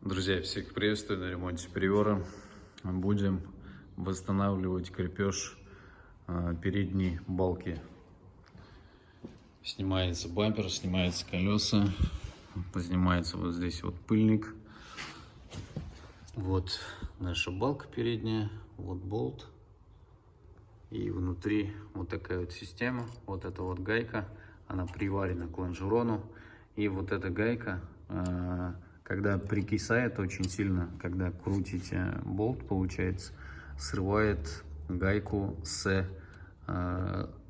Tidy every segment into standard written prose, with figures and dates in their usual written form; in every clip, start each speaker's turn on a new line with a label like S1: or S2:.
S1: Друзья, всех приветствую на ремонте Приора. Будем восстанавливать крепеж передней балки. Снимается бампер, снимаются колеса, снимается вот здесь вот пыльник. Вот наша балка передняя, вот болт. И внутри вот такая вот система, вот эта вот гайка, она приварена к лонжерону. И вот эта гайка, когда прикисает очень сильно, когда крутите болт, получается, срывает гайку с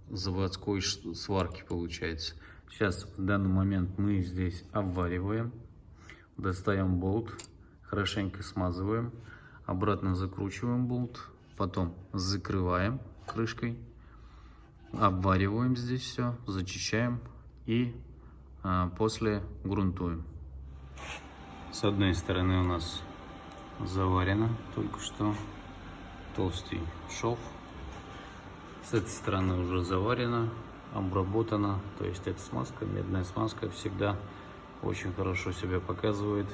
S1: заводской сварки, получается. Сейчас в данный момент мы здесь обвариваем, достаем болт, хорошенько смазываем, обратно закручиваем болт, потом закрываем крышкой, обвариваем здесь все, зачищаем и после грунтуем. С одной стороны у нас заварено только что толстый шов, с этой стороны уже заварено, обработано, то есть эта смазка, медная смазка всегда очень хорошо себя показывает.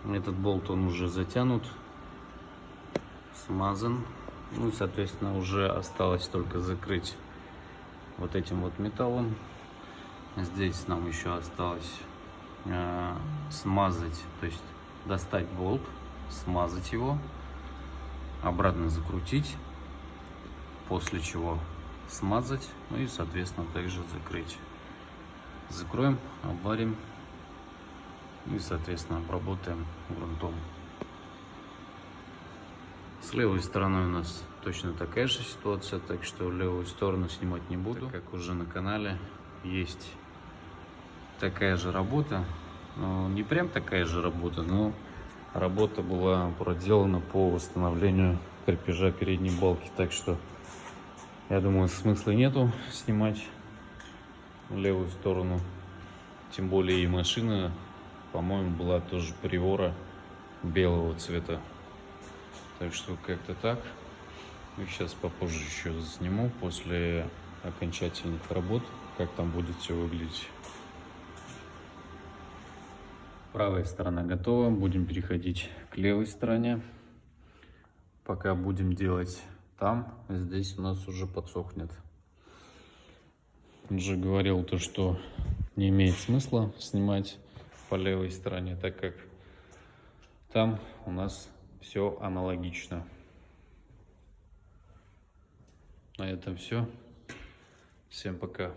S1: Этот болт он уже затянут, смазан, ну и соответственно уже осталось только закрыть вот этим вот металлом. Здесь нам еще осталось смазать, то есть достать болт, смазать его, обратно закрутить, после чего смазать, ну и соответственно также закрыть. Закроем, обварим и соответственно обработаем грунтом. С левой стороной у нас точно такая же ситуация, так что левую сторону снимать не буду, так как уже на канале есть такая же работа, ну, не прям такая же работа, но работа была проделана по восстановлению крепежа передней балки, так что я думаю, смысла нету снимать левую сторону, тем более и машина, по-моему, была тоже Приора белого цвета, так что как-то так. И сейчас попозже еще сниму после окончательных работ, как там будет все выглядеть. Правая сторона готова, будем переходить к левой стороне. Пока будем делать там, здесь у нас уже подсохнет. Уже говорил то, что не имеет смысла снимать по левой стороне, так как там у нас все аналогично. На этом все. Всем пока.